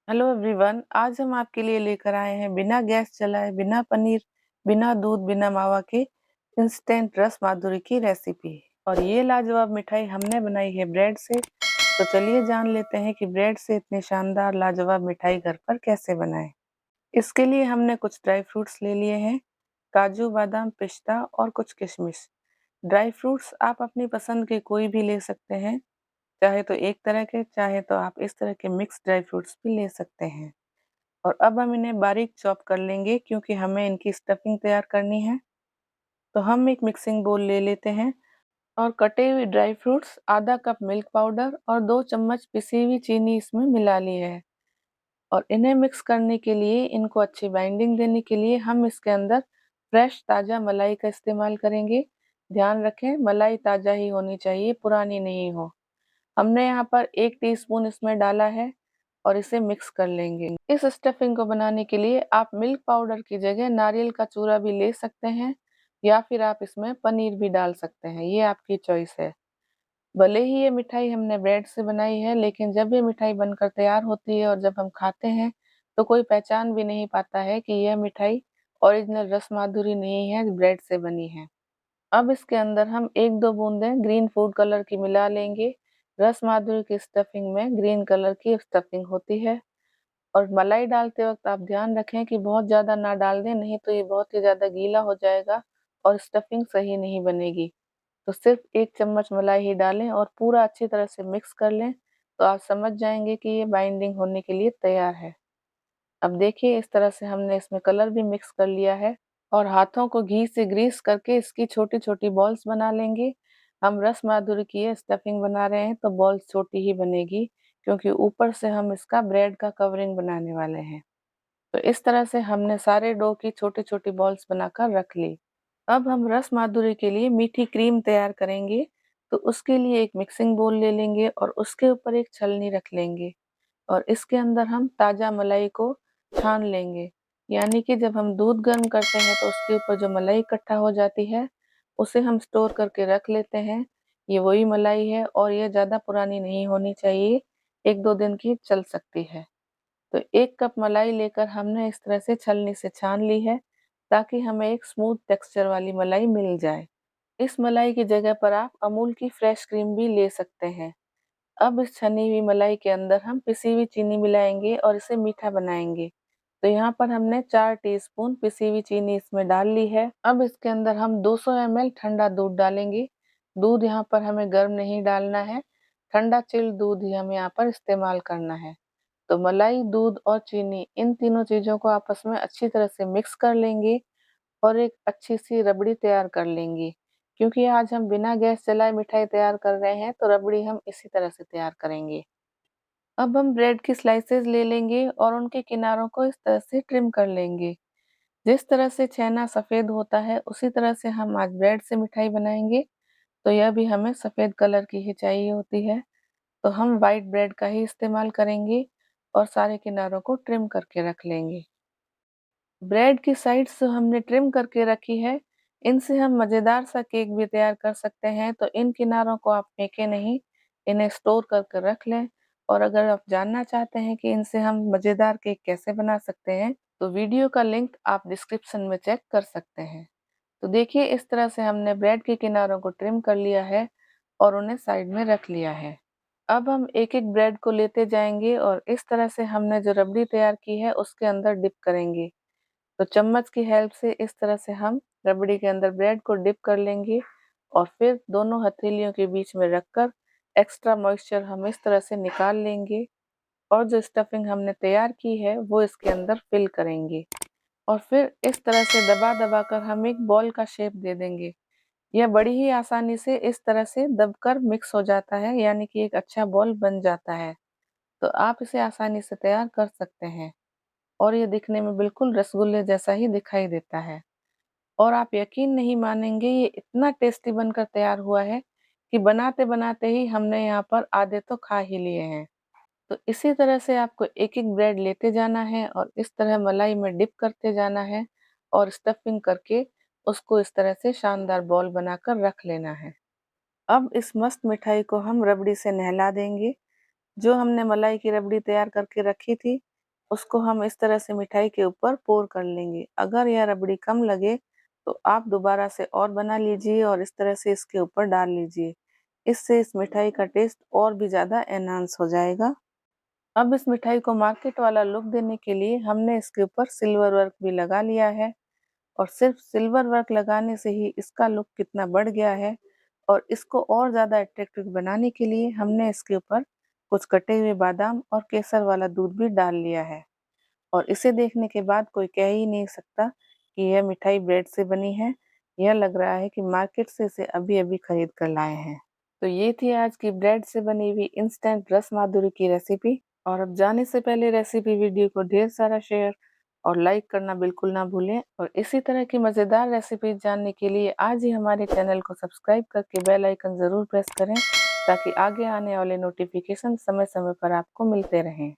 Hello everyone, आज हम आपके लिए लेकर आए हैं बिना गैस चलाए, बिना पनीर, बिना दूध, बिना मावा के इंस्टेंट रस माधुरी की रेसिपी। और ये लाजवाब मिठाई हमने बनाई है ब्रेड से। तो चलिए जान लेते हैं कि ब्रेड से इतनी शानदार लाजवाब मिठाई घर पर कैसे बनाएं। इसके लिए हमने कुछ ड्राई फ्रूट्स ले लिए हैं, काजू, बादाम, पिस्ता और कुछ किशमिश। ड्राई फ्रूट्स आप अपनी पसंद के कोई भी ले सकते हैं, चाहे तो एक तरह के, चाहे तो आप इस तरह के मिक्स ड्राई फ्रूट्स भी ले सकते हैं। और अब हम इन्हें बारीक चॉप कर लेंगे क्योंकि हमें इनकी स्टफिंग तैयार करनी है। तो हम एक मिक्सिंग बोल ले लेते हैं और कटे हुए ड्राई फ्रूट्स, आधा कप मिल्क पाउडर और 2 चम्मच पिसी हुई चीनी इसमें मिला ली है। और इन्हें मिक्स करने के लिए, इनको अच्छी बाइंडिंग देने के लिए हम इसके अंदर फ्रेश ताज़ा मलाई का इस्तेमाल करेंगे। ध्यान रखें, मलाई ताज़ा ही होनी चाहिए, पुरानी नहीं हो। हमने यहाँ पर 1 टीस्पून इसमें डाला है और इसे मिक्स कर लेंगे। इस स्टफिंग को बनाने के लिए आप मिल्क पाउडर की जगह नारियल का चूरा भी ले सकते हैं या फिर आप इसमें पनीर भी डाल सकते हैं, ये आपकी चॉइस है। भले ही ये मिठाई हमने ब्रेड से बनाई है, लेकिन जब ये मिठाई बनकर तैयार होती है और जब हम खाते हैं तो कोई पहचान भी नहीं पाता है कि यह मिठाई ओरिजिनल रस माधुरी नहीं है, ब्रेड से बनी है। अब इसके अंदर हम 1-2 बूंदें ग्रीन फूड कलर की मिला लेंगे। रस माधुरी की स्टफिंग में ग्रीन कलर की स्टफिंग होती है। और मलाई डालते वक्त आप ध्यान रखें कि बहुत ज़्यादा ना डाल दें, नहीं तो ये बहुत ही ज़्यादा गीला हो जाएगा और स्टफिंग सही नहीं बनेगी। तो सिर्फ 1 चम्मच मलाई ही डालें और पूरा अच्छी तरह से मिक्स कर लें, तो आप समझ जाएंगे कि ये बाइंडिंग होने के लिए तैयार है। अब देखिए, इस तरह से हमने इसमें कलर भी मिक्स कर लिया है और हाथों को घी से ग्रीस करके इसकी छोटी-छोटी बॉल्स बना लेंगे। हम रस माधुरी की ये स्टफिंग बना रहे हैं तो बॉल्स छोटी ही बनेगी, क्योंकि ऊपर से हम इसका ब्रेड का कवरिंग बनाने वाले हैं। तो इस तरह से हमने सारे डो की छोटी-छोटी बॉल्स बनाकर रख ली। अब हम रस माधुरी के लिए मीठी क्रीम तैयार करेंगे, तो उसके लिए एक मिक्सिंग बोल ले लेंगे और उसके ऊपर एक छलनी रख लेंगे और इसके अंदर हम ताज़ा मलाई को छान लेंगे। यानी कि जब हम दूध गर्म करते हैं तो उसके ऊपर जो मलाई इकट्ठा हो जाती है, उसे हम स्टोर करके रख लेते हैं। ये वही मलाई है और ये ज़्यादा पुरानी नहीं होनी चाहिए, 1-2 दिन की चल सकती है। तो 1 कप मलाई लेकर हमने इस तरह से छलनी से छान ली है, ताकि हमें एक स्मूथ टेक्सचर वाली मलाई मिल जाए। इस मलाई की जगह पर आप अमूल की फ्रेश क्रीम भी ले सकते हैं। अब इस छनी हुई मलाई के अंदर हम पिसी हुई चीनी मिलाएँगे और इसे मीठा बनाएँगे। तो यहाँ पर हमने 4 टीस्पून पिसी हुई चीनी इसमें डाल ली है। अब इसके अंदर हम 200 ml ठंडा दूध डालेंगे। दूध यहाँ पर हमें गर्म नहीं डालना है, ठंडा चिल्ड दूध ही हमें यहाँ पर इस्तेमाल करना है। तो मलाई, दूध और चीनी, इन तीनों चीज़ों को आपस में अच्छी तरह से मिक्स कर लेंगे और एक अच्छी-सी रबड़ी तैयार कर लेंगे। क्योंकि आज हम बिना गैस जलाए मिठाई तैयार कर रहे हैं, तो रबड़ी हम इसी तरह से तैयार करेंगे। अब हम ब्रेड की स्लाइसेस ले लेंगे और उनके किनारों को इस तरह से ट्रिम कर लेंगे। जिस तरह से छेना सफ़ेद होता है, उसी तरह से हम आज ब्रेड से मिठाई बनाएँगे, तो यह भी हमें सफ़ेद कलर की ही चाहिए होती है। तो हम व्हाइट ब्रेड का ही इस्तेमाल करेंगे और सारे किनारों को ट्रिम करके रख लेंगे। ब्रेड की साइड्स जो हमने ट्रिम करके रखी है, इनसे हम मज़ेदार सा केक भी तैयार कर सकते हैं, तो इन किनारों को आप फेंकें नहीं, इन्हें स्टोर करके रख लें। और अगर आप जानना चाहते हैं कि इनसे हम मज़ेदार केक कैसे बना सकते हैं, तो वीडियो का लिंक आप डिस्क्रिप्शन में चेक कर सकते हैं। तो देखिए, इस तरह से हमने ब्रेड के किनारों को ट्रिम कर लिया है और उन्हें साइड में रख लिया है। अब हम एक-एक ब्रेड को लेते जाएँगे और इस तरह से हमने जो रबड़ी तैयार की है, उसके अंदर डिप करेंगे। तो चम्मच की हेल्प से इस तरह से हम रबड़ी के अंदर ब्रेड को डिप कर लेंगे और फिर दोनों हथेलियों के बीच में रखकर एक्स्ट्रा मॉइस्चर हम इस तरह से निकाल लेंगे और जो स्टफिंग हमने तैयार की है, वो इसके अंदर फिल करेंगे और फिर इस तरह से दबा-दबा कर हम एक बॉल का शेप दे देंगे। यह बड़ी ही आसानी से इस तरह से दबकर मिक्स हो जाता है, यानी कि एक अच्छा बॉल बन जाता है। तो आप इसे आसानी से तैयार कर सकते हैं और ये दिखने में बिल्कुल रसगुल्ले जैसा ही दिखाई देता है। और आप यकीन नहीं मानेंगे, ये इतना टेस्टी बनकर तैयार हुआ है कि बनाते-बनाते ही हमने यहाँ पर आधे तो खा ही लिए हैं। तो इसी तरह से आपको एक-एक ब्रेड लेते जाना है और इस तरह मलाई में डिप करते जाना है और स्टफिंग करके उसको इस तरह से शानदार बॉल बनाकर रख लेना है। अब इस मस्त मिठाई को हम रबड़ी से नहला देंगे। जो हमने मलाई की रबड़ी तैयार करके रखी थी, उसको हम इस तरह से मिठाई के ऊपर पोर कर लेंगे। अगर यह रबड़ी कम लगे तो आप दोबारा से और बना लीजिए और इस तरह से इसके ऊपर डाल लीजिए। इससे इस मिठाई का टेस्ट और भी ज़्यादा एनहांस हो जाएगा। अब इस मिठाई को मार्केट वाला लुक देने के लिए हमने इसके ऊपर सिल्वर वर्क भी लगा लिया है और सिर्फ सिल्वर वर्क लगाने से ही इसका लुक कितना बढ़ गया है। और इसको और ज़्यादा अट्रैक्टिव बनाने के लिए हमने इसके ऊपर कुछ कटे हुए बादाम और केसर वाला दूध भी डाल लिया है। और इसे देखने के बाद कोई कह ही नहीं सकता कि यह मिठाई ब्रेड से बनी है। यह लग रहा है कि मार्केट से इसे अभी-अभी खरीद कर लाए हैं। तो ये थी आज की ब्रेड से बनी हुई इंस्टेंट रस माधुरी की रेसिपी। और अब जाने से पहले रेसिपी वीडियो को ढेर सारा शेयर और लाइक करना बिल्कुल ना भूलें। और इसी तरह की मज़ेदार रेसिपीज जानने के लिए आज ही हमारे चैनल को सब्सक्राइब करके बेल आइकन ज़रूर प्रेस करें ताकि आगे आने वाले नोटिफिकेशन समय-समय पर आपको मिलते रहें।